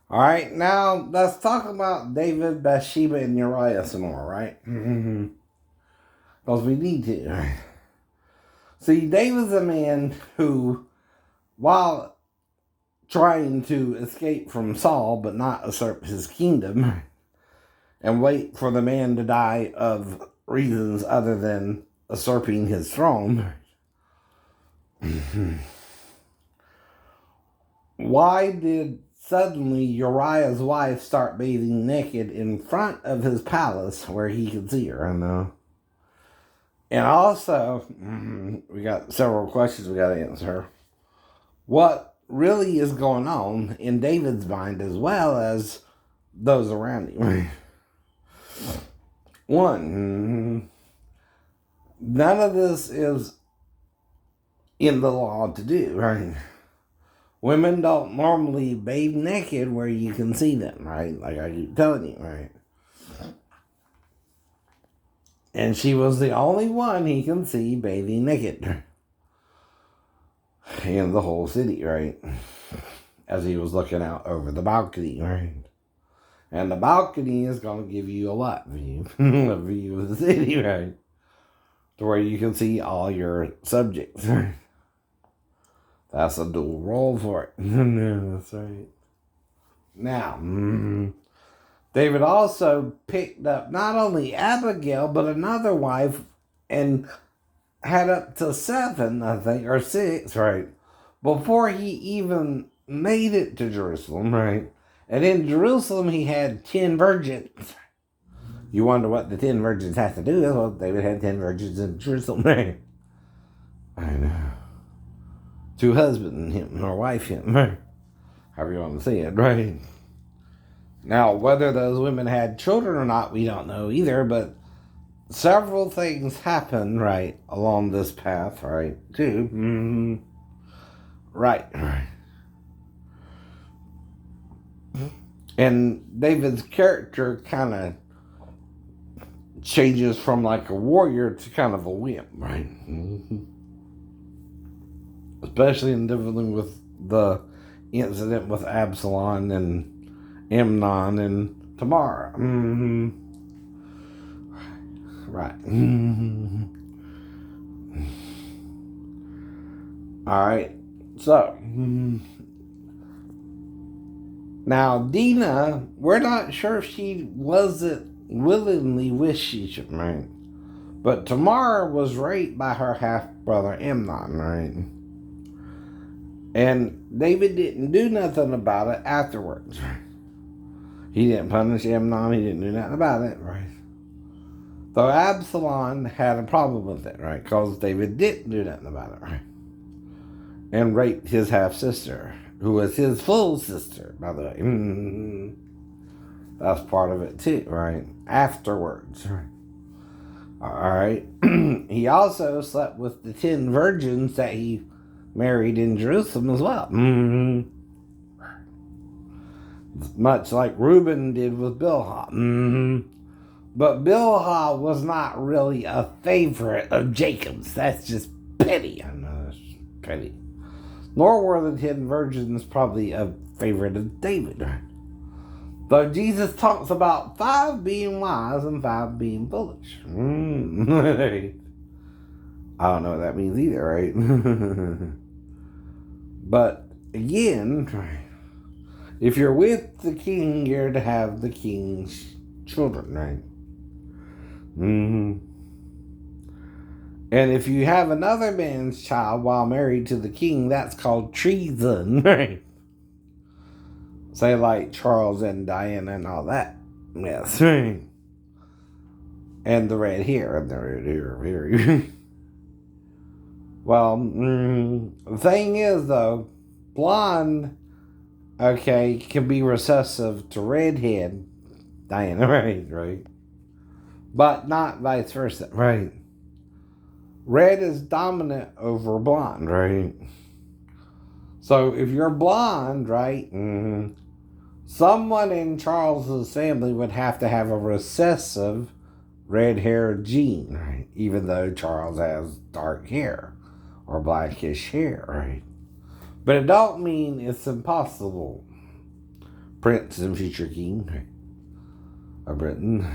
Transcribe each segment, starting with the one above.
All right, now let's talk about David, Bathsheba, and Uriah some more, right? Because we need to. See, David's a man who, while trying to escape from Saul but not usurp his kingdom and wait for the man to die of reasons other than usurping his throne, why did suddenly Uriah's wife start bathing naked in front of his palace where he could see her? I know. And also, we got several questions we got to answer. What really is going on in David's mind as well as those around him? One, none of this is in the law to do, right? Women don't normally bathe naked where you can see them, right? Like I keep telling you, right? And she was the only one he can see bathing naked in the whole city, right? As he was looking out over the balcony, right? And the balcony is going to give you a what view? A view of the city, right? To where you can see all your subjects, right? That's a dual role for it. That's right. Now, David also picked up not only Abigail, but another wife and had up to 7, I think, or 6, right? Before he even made it to Jerusalem, right? And in Jerusalem, he had 10 virgins. You wonder what the 10 virgins have to do with? Well, David had 10 virgins in Jerusalem, right? I know. 2 husbands, him, or wife, him, right? However you want to say it, right? Now, whether those women had children or not, we don't know either, but several things happen, right, along this path, right, too. Right. And David's character kind of changes from like a warrior to kind of a wimp, right? Especially in dealing with the incident with Absalom and Amnon and Tamar. Right. All right. So, now Dinah, we're not sure if she wasn't willingly wish she should marry. But Tamar was raped by her half-brother Amnon, right? And David didn't do nothing about it afterwards. He didn't punish Amnon. He didn't do nothing about it, right? Though Absalom had a problem with it, right? Because David didn't do nothing about it, right? And raped his half-sister, who was his full sister, by the way. That's part of it too, right? Afterwards, right? All right. He also slept with the 10 virgins that he married in Jerusalem as well. Much like Reuben did with Bilhah. But Bilhah was not really a favorite of Jacob's. That's just petty. I know that's petty. Nor were the 10 virgins probably a favorite of David. Though Jesus talks about 5 being wise and 5 being foolish. I don't know what that means either, right? But again, if you're with the king, you're to have the king's children, right? And if you have another man's child while married to the king, that's called treason, right? Say like Charles and Diana and all that. Yes. And the red hair and the red hair. Well, the thing is though, blonde, okay, can be recessive to redhead, Diana, right? But not vice versa, right? Red is dominant over blonde, right? So if you're blonde, right, someone in Charles's family would have to have a recessive red-haired gene, right? Even though Charles has dark hair or blackish hair, right? But it don't mean it's impossible. prince and future king of Britain.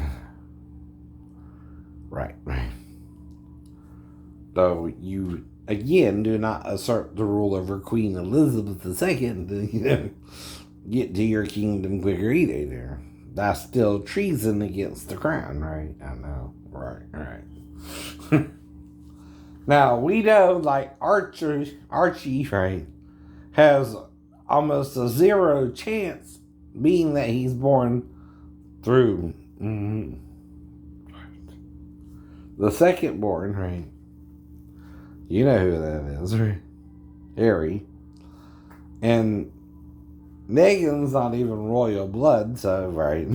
Right. Though you, again, do not assert the rule over Queen Elizabeth II, get to your kingdom quicker either there. That's still treason against the crown, right? I know. Right. Now, we know, like, Archie, right, has almost a 0 chance, being that he's born through the second born, right? You know who that is, right? Harry. And Meghan's not even royal blood, so, right?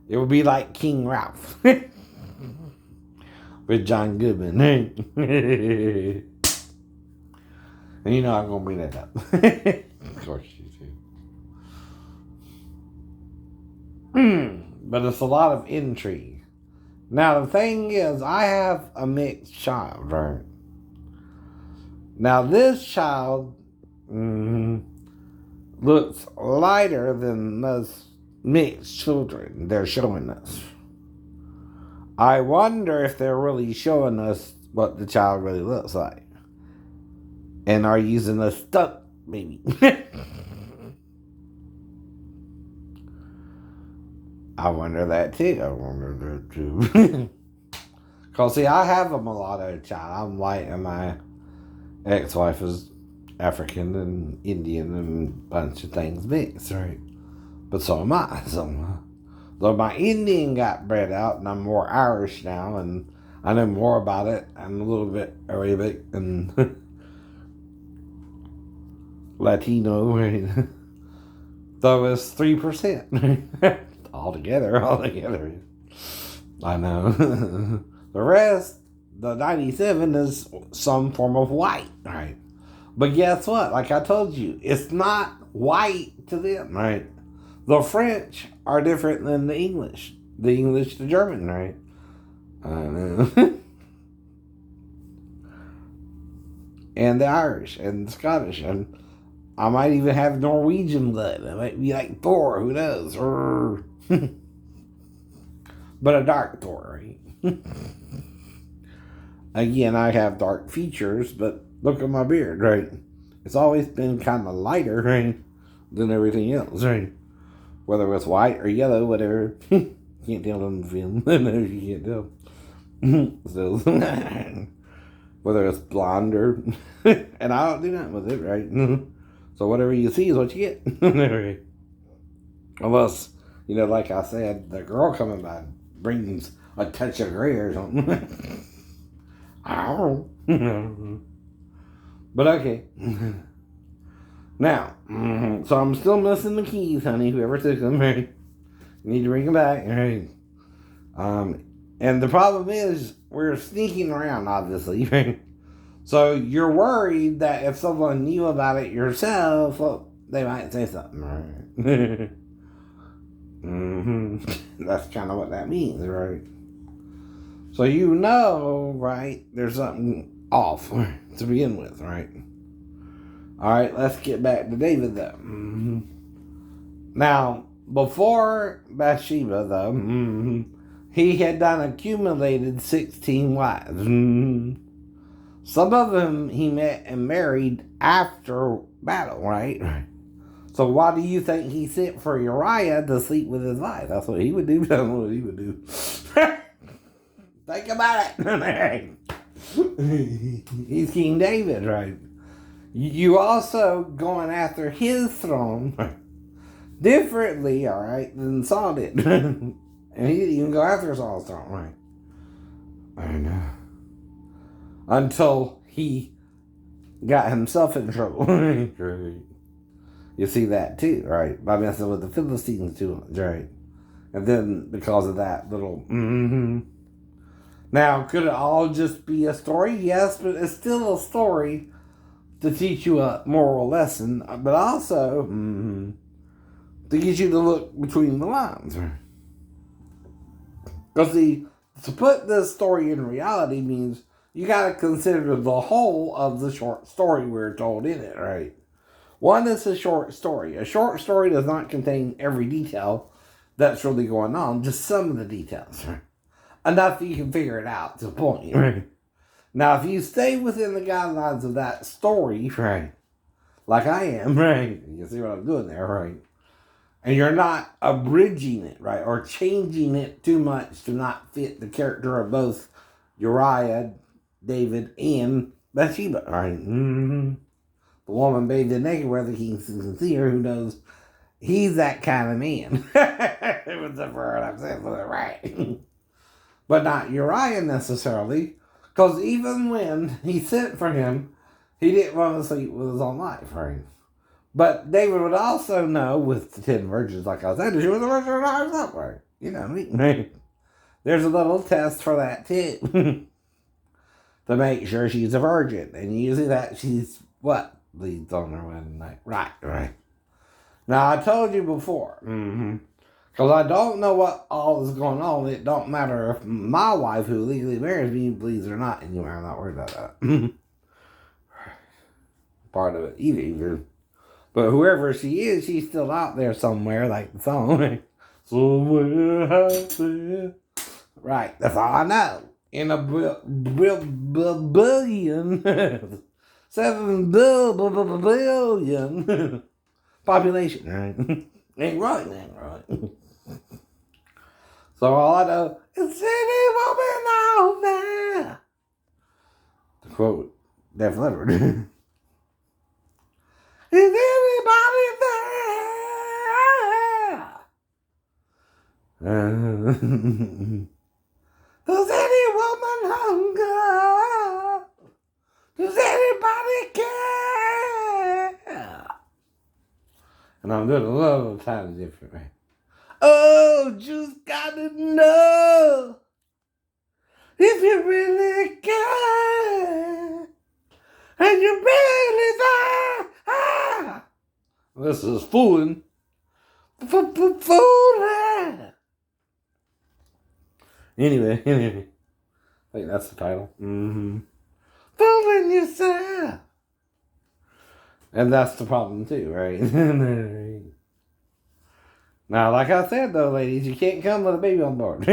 It would be like King Ralph. With John Goodman. And you know I'm going to bring that up. Of course you do. But it's a lot of intrigue. Now, the thing is, I have a mixed child, right? Now, this child looks lighter than most mixed children they're showing us. I wonder if they're really showing us what the child really looks like. And are using a stunt, maybe. I wonder that too. Because, see, I have a mulatto child. I'm white and my ex-wife is African and Indian and a bunch of things mixed, right? But so am I. Though my Indian got bred out and I'm more Irish now and I know more about it. I'm a little bit Arabic and Latino, right? Though it's 3%. Altogether. I know. The rest, the 97, is some form of white, right? But guess what? Like I told you, it's not white to them, right? The French are different than the English. The English to German, right? I know. And the Irish and the Scottish. And I might even have Norwegian blood. I might be like Thor, who knows? But a dark Thor, right? Again, I have dark features, but look at my beard, right? It's always been kind of lighter, right, than everything else, right? Whether it's white or yellow, whatever. Can't tell on the film. No, you can't tell. So, whether it's blonde or... and I don't do nothing with it, right? So whatever you see is what you get. Unless, you know, like I said, the girl coming by brings a touch of gray or something. I don't know. But okay. Now, so I'm still missing the keys, honey. Whoever took them, right? You need to bring them back, right? And the problem is, we're sneaking around, obviously, right? So you're worried that if someone knew about it yourself, well, they might say something, right? That's kind of what that means, right? So you know, right, there's something off to begin with, right? Alright, let's get back to David, though. Now, before Bathsheba, though, he had done accumulated 16 wives. Some of them he met and married after battle, right? So why do you think he sent for Uriah to sleep with his wife? That's what he would do. That's what he would do. Think about it. He's King David, right? You also going after his throne differently, all right, than Saul did. And he didn't even go after Saul's throne, right? I know. Until he got himself in trouble. You see that too, right? By messing with the Philistines too much, right? And then because of that little... Now, could it all just be a story? Yes, but it's still a story to teach you a moral lesson, but also to get you to look between the lines. Because to put this story in reality means you got to consider the whole of the short story we're told in it, right? One is a short story. A short story does not contain every detail that's really going on, just some of the details. Right? Enough that you can figure it out to a point. Right? Now, if you stay within the guidelines of that story, right, like I am, right, you see what I'm doing there, right, and you're not abridging it, right, or changing it too much to not fit the character of both Uriah, David, and Bathsheba, right? Mm-hmm. The woman bathed naked, whether he can see her, who knows? He's that kind of man. Except for what I'm saying, right? But not Uriah necessarily, because even when he sent for him, he didn't want to sleep with his own wife, right? But David would also know with the 10 virgins, like I said, she was a virgin herself, right? You know, there's a little test for that too. To make sure she's a virgin. And usually that she's what? Leads on her wedding night. Right. Now, I told you before, because I don't know what all is going on. It don't matter if my wife, who legally marries me, believes or not. Anyway, I'm not worried about that. Part of it either. But whoever she is, she's still out there somewhere, like the song. Somewhere out there. Right, that's all I know. In a billion, 7 billion population, right? Ain't right. So all I know is city woman out there. To quote Def Leppard. Is anybody there? Does any woman hunger? Does anybody care? And I'm doing a little tiny different, right? Oh, just gotta know if you really care and you're really there. Ah! This is fooling. Fooling. Anyway, I think that's the title. Fooling yourself. And that's the problem too, right? Now, like I said though, ladies, you can't come with a baby on board.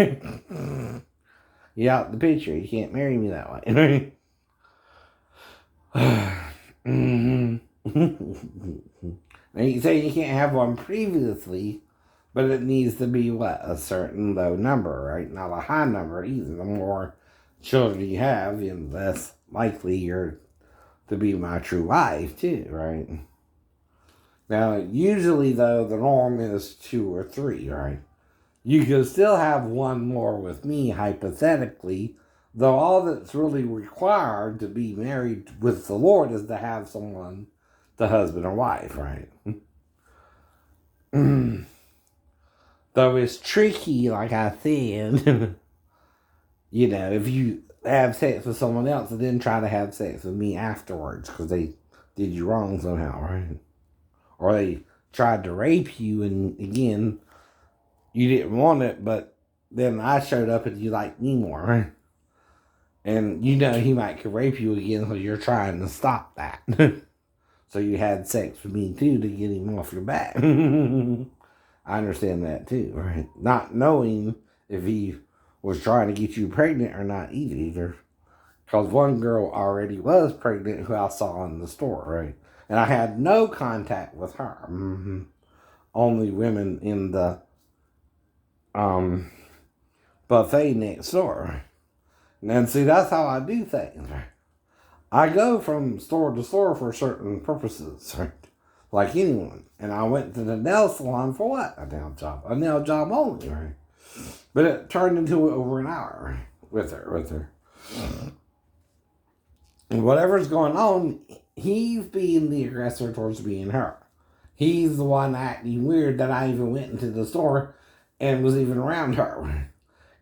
You're out the picture. You can't marry me that way. And you say you can't have one previously, but it needs to be what? A certain low number, right? Not a high number either. The more children you have, the less likely you're to be my true wife too, right? Now, usually though, the norm is 2 or 3, right? You can still have one more with me, hypothetically, though all that's really required to be married with the Lord is to have someone, the husband or wife, right? Though it's tricky, like I said, you know, if you have sex with someone else and then try to have sex with me afterwards because they did you wrong somehow, right? Or they tried to rape you and again, you didn't want it, but then I showed up and you liked me more, right? And you know he might could rape you again because you're trying to stop that. So you had sex with me too to get him off your back. I understand that too, right? Not knowing if he was trying to get you pregnant or not either. Because one girl already was pregnant who I saw in the store, right? And I had no contact with her. Only women in the buffet next door. And see, that's how I do things, right? I go from store to store for certain purposes, right? Like anyone. And I went to the nail salon for what? A nail job. A nail job only, right? But it turned into over an hour, right? With her. And whatever's going on, he's being the aggressor towards being her. He's the one acting weird that I even went into the store and was even around her.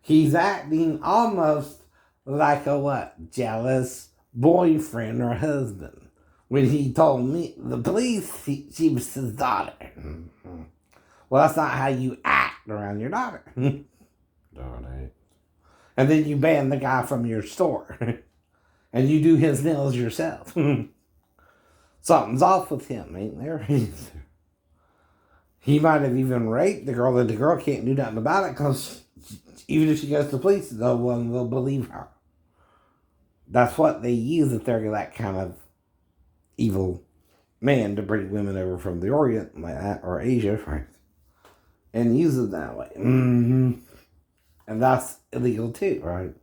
He's acting almost like a what? Jealous boyfriend or husband. When he told me, the police, she was his daughter. Well, that's not how you act around your daughter. Daughter. And then you ban the guy from your store. And you do his nails yourself. Something's off with him, ain't there? He might have even raped the girl, and the girl can't do nothing about it because even if she goes to the police, no one will believe her. That's what they use if they're that kind of evil man to bring women over from the Orient like that, or Asia, right? And use it that way. Mm-hmm. And that's illegal too, right?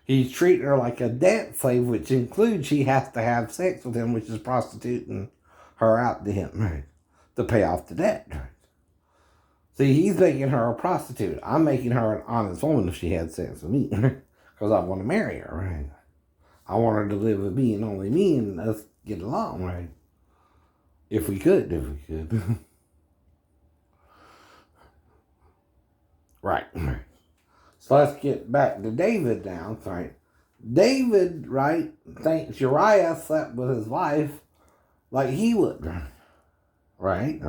He's treating her like a debt slave, which includes she has to have sex with him, which is prostituting her out to him, right? To pay off the debt, right? See, he's making her a prostitute. I'm making her an honest woman if she had sex with me, because I want to marry her, right? I want her to live with me and only me, and us get along, right? If we could. Right. So let's get back to David now, right? David, right, thinks Uriah slept with his wife like he would, right?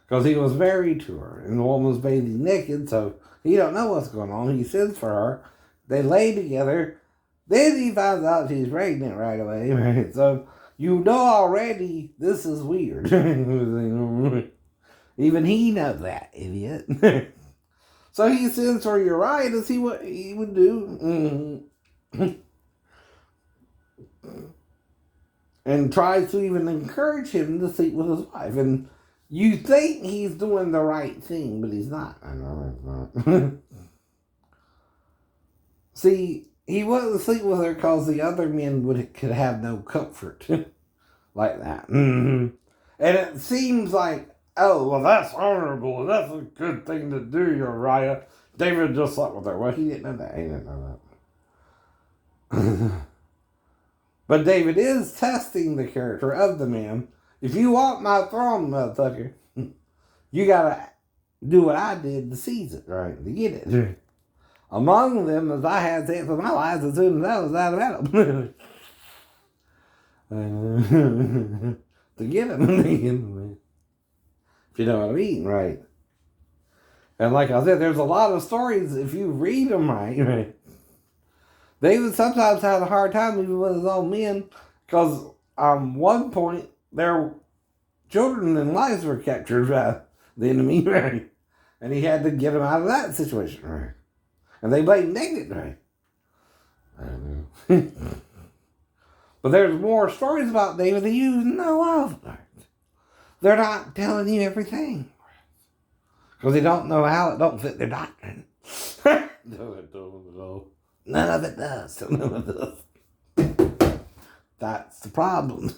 Because he was married to her, and the woman was bathing naked, so he don't know what's going on. He sends for her. They lay together. Then he finds out she's pregnant right away, right? So you know already this is weird. Even he knows that, idiot. So he sends for Uriah to see what he would do. And tries to even encourage him to sleep with his wife. And you think he's doing the right thing, but he's not. I know he's not. See, he wasn't sleep with her because the other men could have no comfort like that. Mm-hmm. And it seems like, oh, well, that's honorable. That's a good thing to do, Uriah. David just slept with her. Well, he didn't know that. He didn't know that. But David is testing the character of the man. If you want my throne, motherfucker, you gotta do what I did to seize it, right? To get it. Among them, as I had sex with my wives as soon as I was out of Adam. To get him. If you know what I mean, right? And like I said, there's a lot of stories, if you read them right? David sometimes had a hard time even with his own men, because one point, their children and wives were captured by the enemy, right? And he had to get them out of that situation, right? And they blamed David, right? I don't know. But there's more stories about David that you know of, right? They're not telling you everything. Because they don't know how it don't fit their doctrine. No, it don't at all. None of it does. None of it does. That's the problem.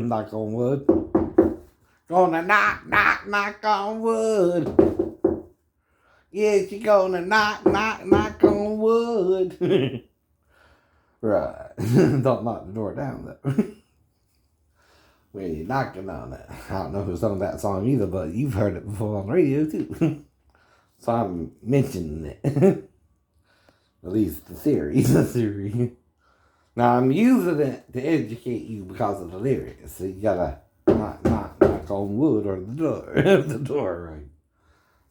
Knock on wood. Gonna knock on wood. Yes, you're gonna knock on wood. Right. Don't knock the door down, though. When you're knocking on it. I don't know who sung that song either, but you've heard it before on the radio, too. So I'm mentioning it. At least the theory. Now, I'm using it to educate you because of the lyrics. So you gotta knock on wood or the door. The door, right?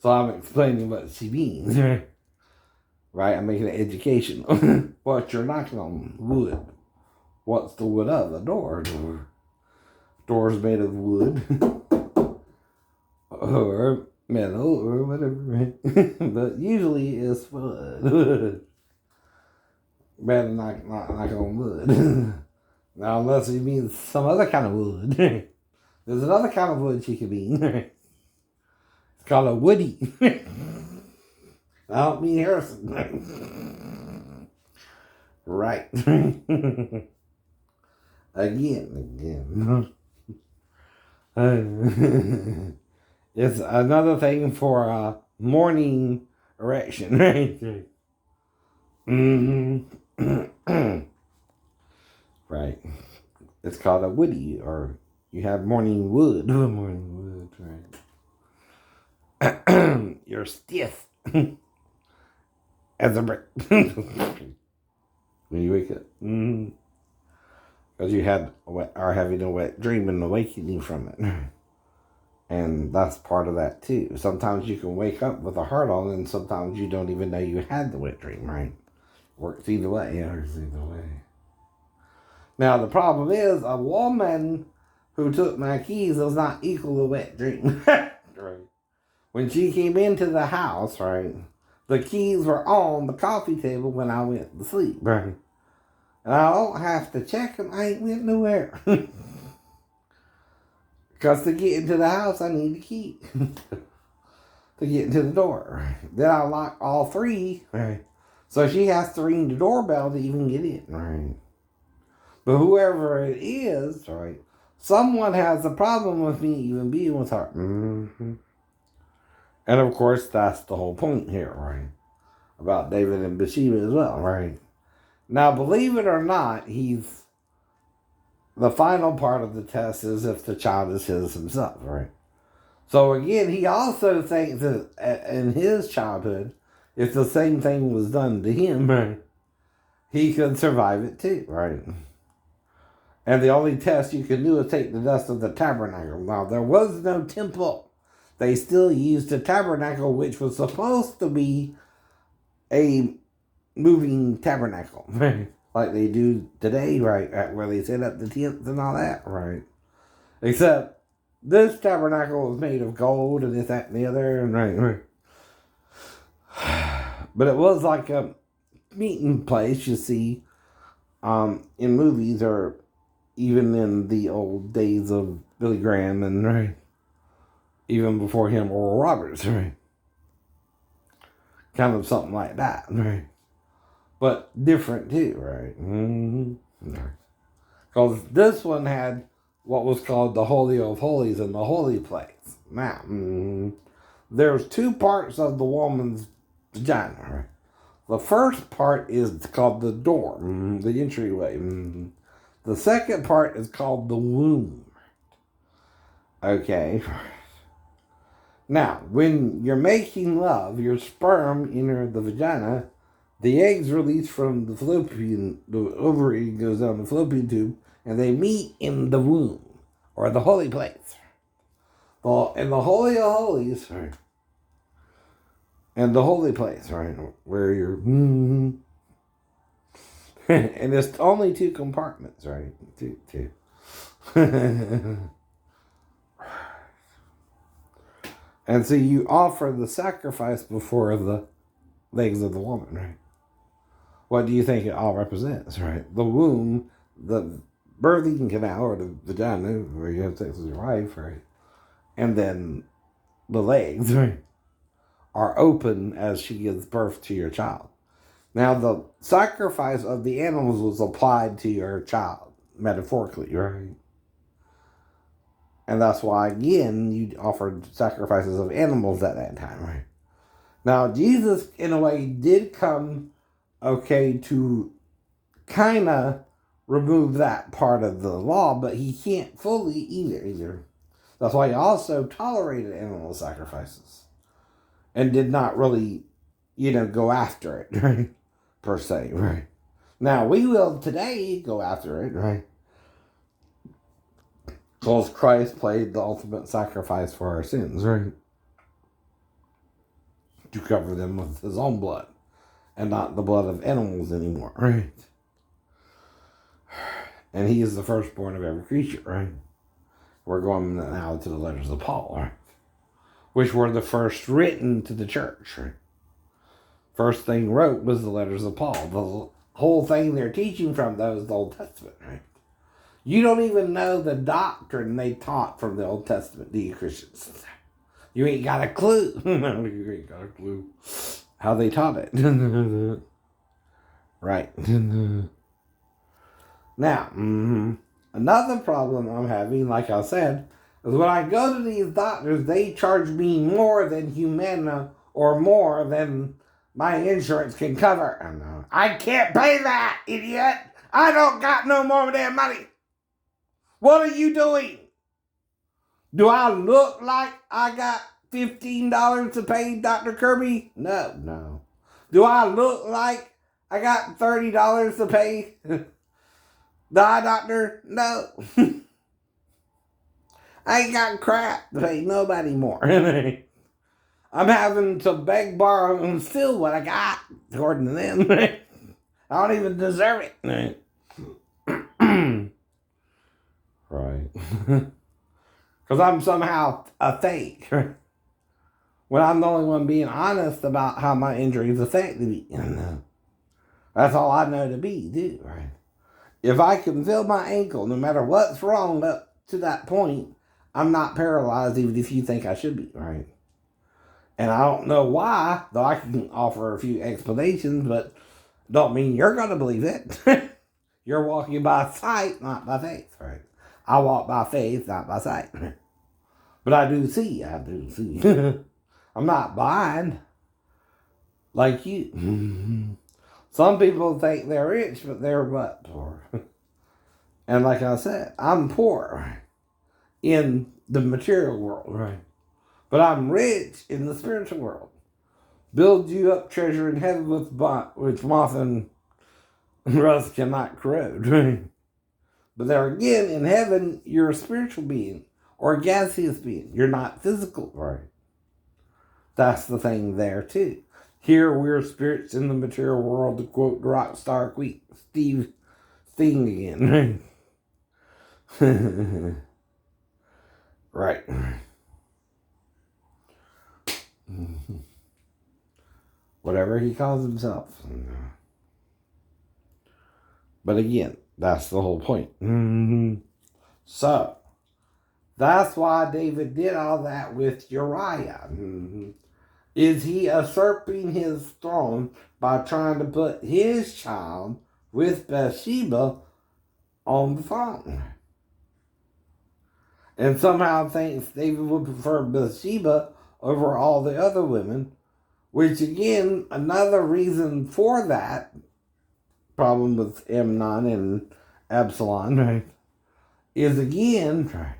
So I'm explaining what she means, right? I'm making it educational. What you're knocking on, wood. What's the wood of? The door. Door's made of wood. Or metal, or whatever, right? But usually it's wood. Better knock on wood. Now, unless he means some other kind of wood. There's another kind of wood she could mean. It's called a woody. I don't mean Harrison. Right. Again. It's another thing for a morning erection, right? Mm-hmm. Right. It's called a woody, or you have morning wood. Morning wood, right. You're stiff as a brick when you wake up. Mm-hmm. Because you are having a wet dream and awakening from it. And that's part of that too. Sometimes you can wake up with a heart on, and sometimes you don't even know you had the wet dream, right? Works either way. Yeah, works either way. Now, the problem is a woman who took my keys does not equal a wet dream. Right. When she came into the house, right, the keys were on the coffee table when I went to sleep, right? And I don't have to check them. I ain't went nowhere. Because to get into the house, I need a key to get into the door. Right? Then I lock all three, right? So she has to ring the doorbell to even get in, right? But whoever it is, right, someone has a problem with me even being with her. Mm-hmm. And of course, that's the whole point here, right? About David and Bathsheba as well, right? Now, believe it or not, the final part of the test is if the child is his himself, right? So again, he also thinks that in his childhood, if the same thing was done to him, right, he could survive it too, right? And the only test you can do is take the dust of the tabernacle. Now, there was no temple. They still used the tabernacle, which was supposed to be a moving tabernacle, right? Like they do today, right? Where they set up the tents and all that, right? Except this tabernacle was made of gold and this, that, and the other, and right. But it was like a meeting place, you see, in movies or even in the old days of Billy Graham and, right, even before him, Oral Roberts, right? Kind of something like that, right? But different too, right? Because this one had what was called the Holy of Holies and the Holy Place. Now, there's two parts of the woman's vagina, right? The first part is called the door, the entryway. The second part is called the womb. Okay. Now, when you're making love, your sperm enter the vagina, the eggs release from the ovary goes down the fallopian tube, and they meet in the womb, or the holy place. Well, in the Holy of Holies, right? And the holy place, right? Where you're, and it's only two compartments, right? Two. And so you offer the sacrifice before the legs of the woman, right? What do you think it all represents, right? The womb, the birthing canal, or the vagina, where you have sex with your wife, right? And then the legs, right, are open as she gives birth to your child. Now, the sacrifice of the animals was applied to your child, metaphorically, right? And that's why, again, you offered sacrifices of animals at that time, right? Now, Jesus, in a way, did come, to kind of remove that part of the law, but he can't fully either. That's why he also tolerated animal sacrifices and did not really, go after it, right? Per se, right? Now, we will today go after it, right? Because Christ played the ultimate sacrifice for our sins, right? To cover them with his own blood and not the blood of animals anymore, right? And he is the firstborn of every creature, right? We're going now to the letters of Paul, right? Which were the first written to the church, right? First thing wrote was the letters of Paul. The whole thing they're teaching from, though, is the Old Testament, right? You don't even know the doctrine they taught from the Old Testament, do you, Christians? You ain't got a clue. You ain't got a clue how they taught it. Right. Now, another problem I'm having, like I said, is when I go to these doctors, they charge me more than Humana or more than my insurance can cover. I can't pay that, idiot. I don't got no more damn money. What are you doing? Do I look like I got $15 to pay Dr. Kirby? No. Do I look like I got $30 to pay the eye doctor? No. I ain't got crap to pay nobody more. I'm having to beg, borrow, and steal what I got, according to them. I don't even deserve it. right? Because I'm somehow a fake, right? When I'm the only one being honest about how my injuries affected me. And that's all I know to be, too, right? If I can feel my ankle, no matter what's wrong up to that point, I'm not paralyzed even if you think I should be, right? And I don't know why, though I can offer a few explanations, but don't mean you're going to believe it. You're walking by sight, not by faith, right? I walk by faith, not by sight. But I do see. I'm not blind like you. Some people think they're rich, but they're what? Poor. And like I said, I'm poor in the material world, right? But I'm rich in the spiritual world. Build you up treasure in heaven which moth and rust cannot corrode, right? But there again, in heaven, you're a spiritual being or a gaseous being. You're not physical, right? That's the thing there, too. Here, we're spirits in the material world, to quote the rock star Steve Sting again, right? Right. Whatever he calls himself. But again, that's the whole point. So, that's why David did all that with Uriah. Is he usurping his throne by trying to put his child with Bathsheba on the throne? And somehow thinks David would prefer Bathsheba over all the other women, which again, another reason for that problem with Amnon and Absalom, right, is again, right,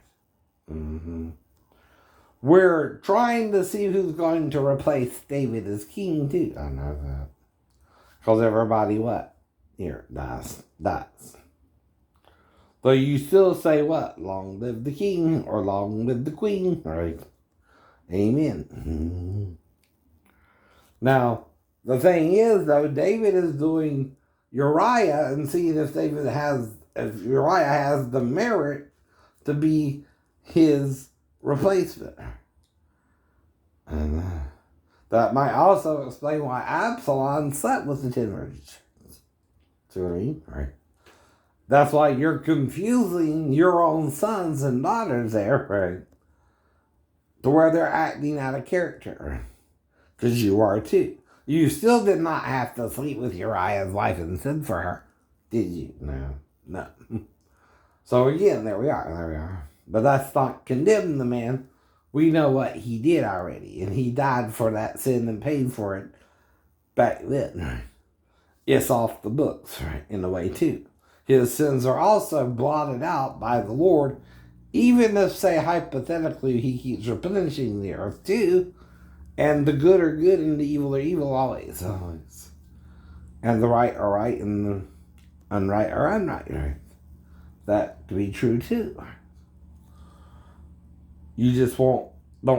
we're trying to see who's going to replace David as king, too. I know that. Because everybody, what? Here, dies. Though you still say what? Long live the king, or long live the queen, right? Amen. Now, the thing is, though, David is doing Uriah and seeing if Uriah has the merit to be his replacement. And that might also explain why Absalom slept with the 10 virgins. See what I mean? Right. That's why you're confusing your own sons and daughters there, right? To where they're acting out of character. Because you are too. You still did not have to sleep with Uriah's wife and send for her, did you? No. So again, there we are. But that's not condemning the man. We know what he did already, and he died for that sin and paid for it back then. It's off the books, right, in a way too. His sins are also blotted out by the Lord, even if, say, hypothetically, he keeps replenishing the earth too, and the good are good and the evil are evil always. And the right are right and the unright are unright, right? That to be true too. You just don't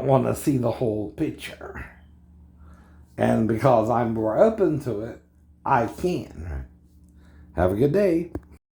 want to see the whole picture. And because I'm more open to it, I can. Have a good day.